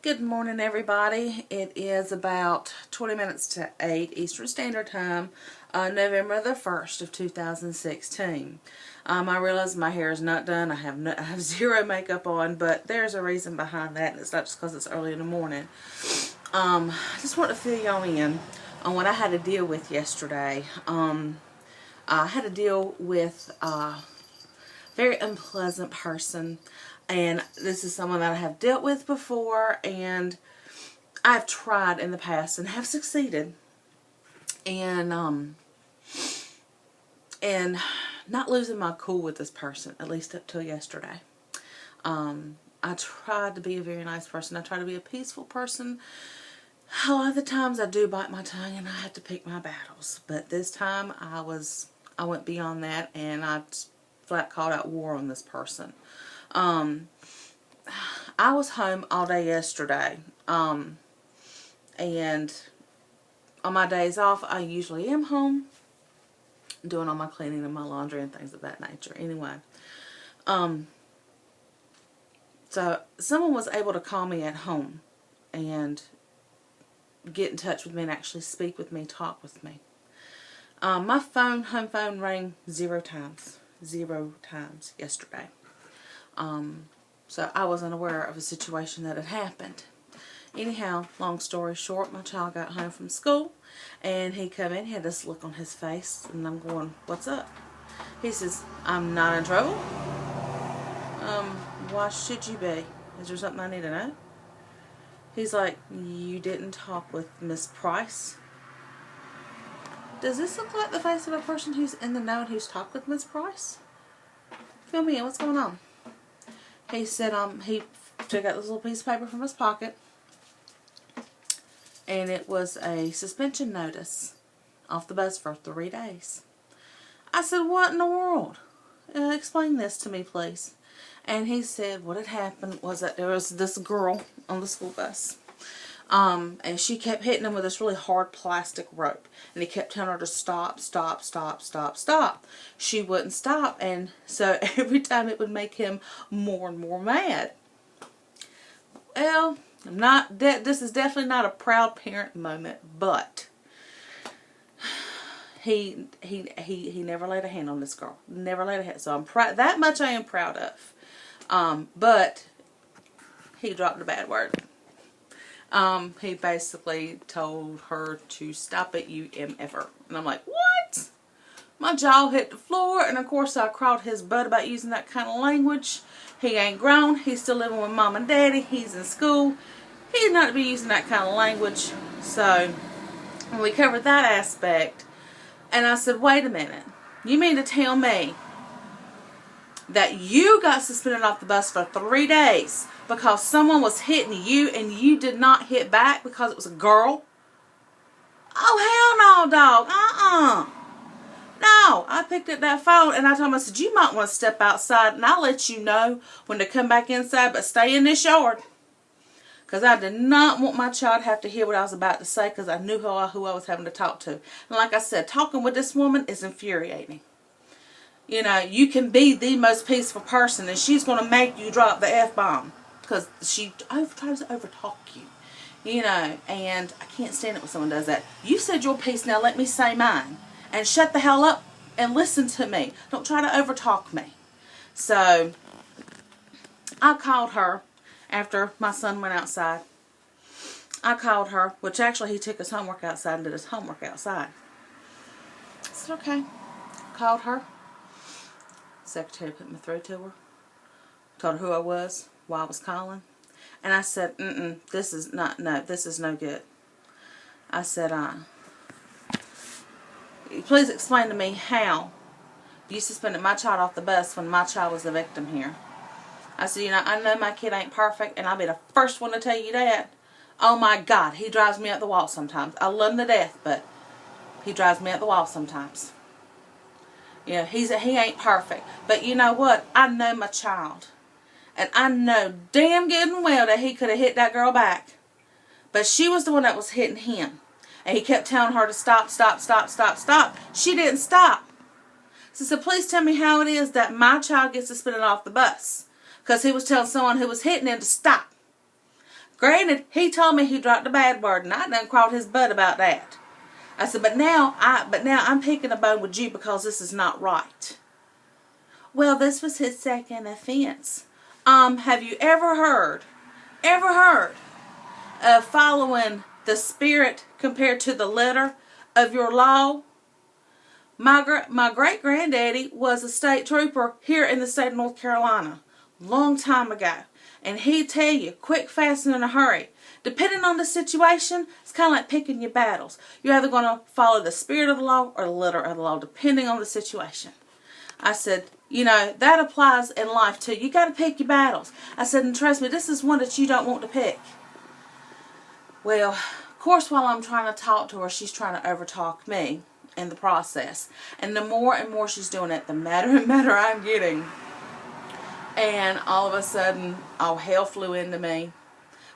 Good morning, everybody. It is about 20 minutes to 8 Eastern Standard Time, November the 1st of 2016. I realize my hair is not done. I have zero makeup on, but there's a reason behind that, and it's not just because it's early in the morning. I just want to fill y'all in on what I had to deal with yesterday. I had to deal with a very unpleasant person. And this is someone that I have dealt with before, and I've tried in the past and have succeeded in not losing my cool with this person, at least up till yesterday. I tried to be a very nice person. I try to be a peaceful person. A lot of the times I do bite my tongue and I have to pick my battles. But this time I went beyond that, and I flat called out war on this person. I was home all day yesterday, and on my days off, I usually am home doing all my cleaning and my laundry and things of that nature. Anyway, so someone was able to call me at home and get in touch with me and actually speak with me, talk with me. My home phone rang 0 times yesterday. So I was unaware of a situation that had happened. Anyhow, long story short, my child got home from school, and he come in, he had this look on his face, and I'm going, "What's up?" He says, "I'm not in trouble." Why should you be? Is there something I need to know? He's like, "You didn't talk with Miss Price." Does this look like the face of a person who's in the know and who's talked with Miss Price? Fill me in, what's going on? He said he took out this little piece of paper from his pocket, and it was a suspension notice off the bus for 3 days. I said, "What in the world? Explain this to me, please." And he said what had happened was that there was this girl on the school bus, and she kept hitting him with this really hard plastic rope, and he kept telling her to stop, stop, stop, stop, stop. She wouldn't stop, and so every time it would make him more and more mad. Well, this is definitely not a proud parent moment, but he never laid a hand on this girl. Never laid a hand. So I'm proud. That much I am proud of. But he dropped a bad word. He basically told her to stop it, you MFer. And I'm like, what? My jaw hit the floor, and of course I crawled his butt about using that kind of language. He ain't grown. He's still living with mom and daddy. He's in school. He's not to be using that kind of language. So we covered that aspect, and I said, wait a minute. You mean to tell me that you got suspended off the bus for 3 days because someone was hitting you and you did not hit back because it was a girl? Oh, hell no, dog. No, I picked up that phone and I told him, I said, you might want to step outside and I'll let you know when to come back inside, but stay in this yard. Because I did not want my child to have to hear what I was about to say, because I knew who I was having to talk to. And like I said, talking with this woman is infuriating. You know, you can be the most peaceful person, and she's going to make you drop the F-bomb because she tries to overtalk you. You know, and I can't stand it when someone does that. You said your piece, now let me say mine. And shut the hell up and listen to me. Don't try to overtalk me. So, I called her after my son went outside. I called her, which actually he took his homework outside and did his homework outside. I said, okay. Called her. Secretary put me through to her. Told her who I was, why I was calling. And I said, this is no good. I said, please explain to me how you suspended my child off the bus when my child was the victim here. I said, you know, I know my kid ain't perfect, and I'll be the first one to tell you that. Oh my God, he drives me up the wall sometimes. I love him to death, but he drives me up the wall sometimes. You know, he ain't perfect. But you know what? I know my child. And I know damn good and well that he could have hit that girl back. But she was the one that was hitting him. And he kept telling her to stop, stop, stop, stop, stop. She didn't stop. So please tell me how it is that my child gets suspended off the bus. Because he was telling someone who was hitting him to stop. Granted, he told me he dropped a bad word, and I done crawled his butt about that. I said, but now I'm picking a bone with you because this is not right. Well, this was his second offense. Have you ever heard of following the spirit compared to the letter of your law? My great-granddaddy was a state trooper here in the state of North Carolina, long time ago. And he'd tell you, quick, fast, and in a hurry. Depending on the situation, it's kind of like picking your battles. You're either going to follow the spirit of the law or the letter of the law, depending on the situation. I said, that applies in life too. You got to pick your battles. I said, and trust me, this is one that you don't want to pick. Well, of course, while I'm trying to talk to her, she's trying to overtalk me in the process. And the more and more she's doing it, the madder and madder I'm getting. And all of a sudden, all hell flew into me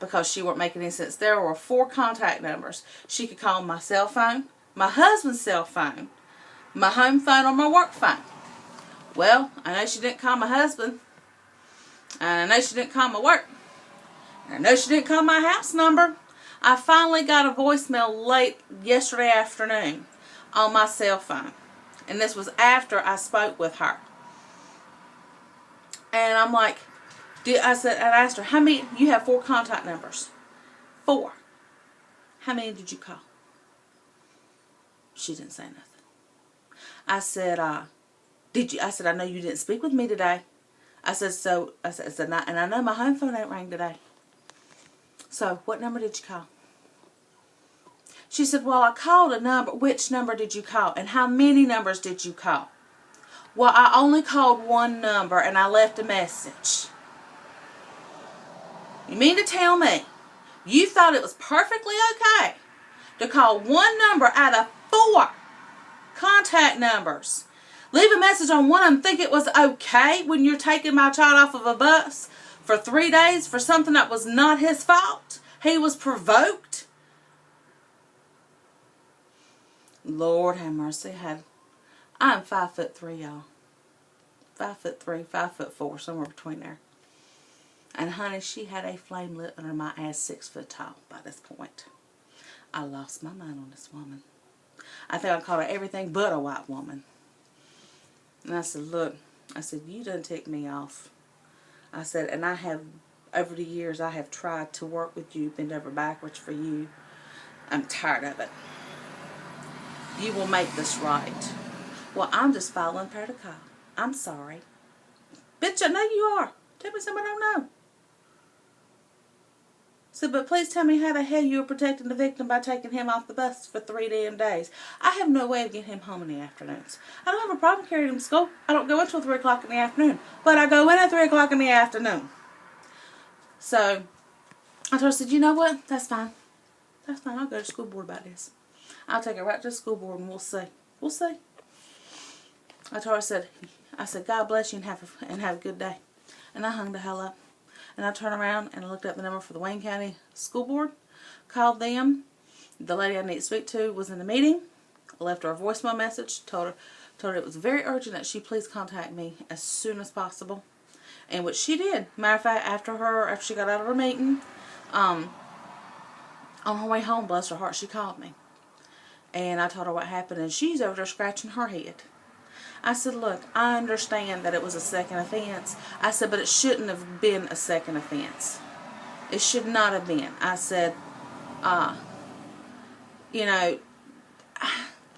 because she weren't making any sense. There were 4 contact numbers. She could call my cell phone, my husband's cell phone, my home phone, or my work phone. Well, I know she didn't call my husband. And I know she didn't call my work. And I know she didn't call my house number. I finally got a voicemail late yesterday afternoon on my cell phone. And this was after I spoke with her. And I'm like, I asked her, how many, you have 4 contact numbers. 4. How many did you call? She didn't say nothing. I said, I know you didn't speak with me today. I said, and I know my home phone ain't rang today. So, what number did you call? She said, well, I called a number. Which number did you call? And how many numbers did you call? Well, I only called 1 number and I left a message. You mean to tell me you thought it was perfectly okay to call 1 number out of 4 contact numbers? Leave a message on one of them, think it was okay when you're taking my child off of a bus for 3 days for something that was not his fault? He was provoked. Lord have mercy. I'm 5'3", y'all. 5'3", 5'4", somewhere between there. And honey, she had a flame lit under my ass 6 foot tall by this point. I lost my mind on this woman. I think I called her everything but a white woman. And I said, look, you done ticked me off. I said, and I have, over the years, I have tried to work with you, bend over backwards for you. I'm tired of it. You will make this right. Well, I'm just following protocol. I'm sorry. Bitch, I know you are. Tell me something I don't know. So, but please tell me how the hell you were protecting the victim by taking him off the bus for 3 damn days. I have no way of getting him home in the afternoons. I don't have a problem carrying him to school. I don't go until 3 o'clock in the afternoon. But I go in at 3 o'clock in the afternoon. So, I told her, I said, you know what? That's fine. That's fine. I'll go to the school board about this. I'll take it right to the school board and we'll see. We'll see. I told her, I said, God bless you and have a good day. And I hung the hell up. And I turned around and looked up the number for the Wayne County School Board. Called them. The lady I need to speak to was in the meeting. I left her a voicemail message. Told her it was very urgent that she please contact me as soon as possible. And which she did. Matter of fact, after she got out of her meeting, on her way home, bless her heart, she called me. And I told her what happened. And she's over there scratching her head. I said, look, I understand that it was a second offense. I said, but it shouldn't have been a second offense. It should not have been. I said,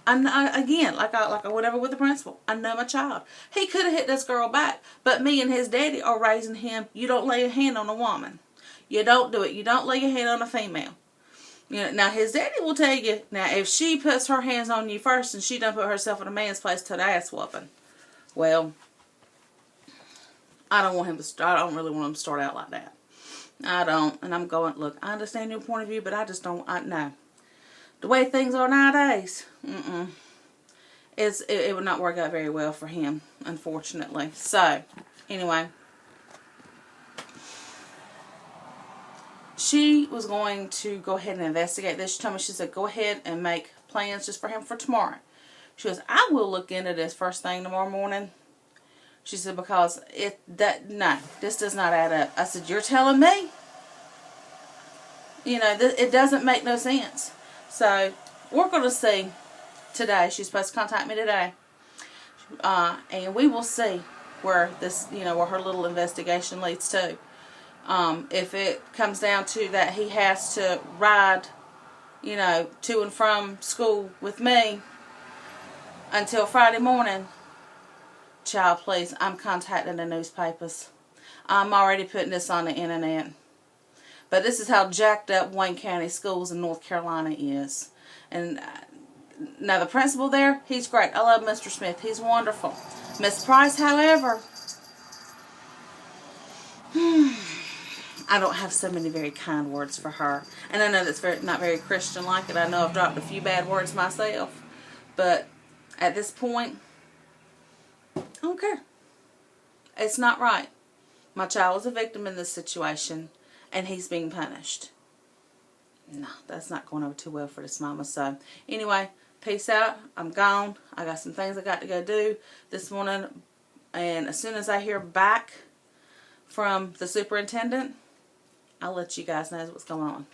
again, like I went over with the principal. I know my child. He could have hit this girl back, but me and his daddy are raising him. You don't lay a hand on a woman. You don't do it. You don't lay your hand on a female. Now his daddy will tell you, now if she puts her hands on you first and she done put herself in a man's place to the ass whooping, well, I don't really want him to start out like that. I don't. And I'm going, look, I understand your point of view, but I just don't, no. The way things are nowadays, it would not work out very well for him, unfortunately. So, anyway. She was going to go ahead and investigate this. She told me, she said, go ahead and make plans just for him for tomorrow. She goes, I will look into this first thing tomorrow morning. She said, because this does not add up. I said, you're telling me? You know, it doesn't make no sense. So we're going to see today. She's supposed to contact me today. And we will see where this, you know, where her little investigation leads to. If it comes down to that he has to ride, you know, to and from school with me until Friday morning, child, please, I'm contacting the newspapers. I'm already putting this on the internet. But this is how jacked up Wayne County schools in North Carolina is. And now the principal there, he's great. I love Mr. Smith. He's wonderful. Miss Price, however, I don't have so many very kind words for her. And I know that's not very Christian-like, and I know I've dropped a few bad words myself. But at this point, I don't care. It's not right. My child was a victim in this situation, and he's being punished. No, that's not going over too well for this mama. So, anyway, peace out. I'm gone. I got some things I got to go do this morning. And as soon as I hear back from the superintendent, I'll let you guys know what's going on.